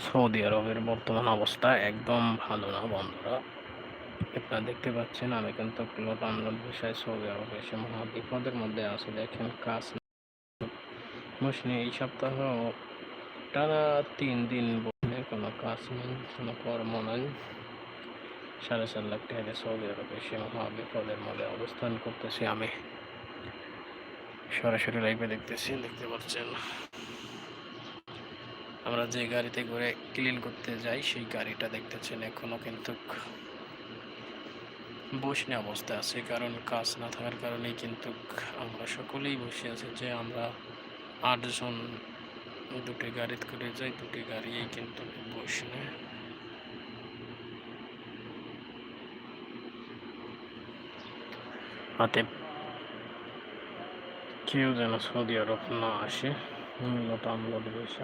Saudi আরবের বর্তমান অবস্থা একদম ভালো না বন্ধুরা। আপনারা দেখতে পাচ্ছেন আমি কিন্তু লোড আনলোড বিষয়ে সৌদি আরবে এসে মহা বিপদের মধ্যে আছি। দেখেন কাজ মৌসুমী এই সপ্তাহ টানা 3 দিন বসে কোনো কাজ নেই, কোনো কর্ম নেই। 4.5 লাখ টাকা সৌদি আরবে এসে মহা বিপদের মধ্যে অবস্থান করতেছি আমি। সরাসরি লাইভে দেখতে পাচ্ছেন আমরা যে গাড়িতে করে ক্লিন করতে যাই সেই গাড়িটা দেখতেছেন এখনো কিন্তু বসে অবস্থায় আছে, কারণ কাজ না থাকার কারণেই কিন্তু আমরা সকলেই বসে আছি। যে আমরা 8 জন দুটি গাড়িতে করে যাই, দুটি গাড়িই কিন্তু বসে হাতে কেউ যেন সৌদি আরব না আসে। মূলত আনলোড বিষয়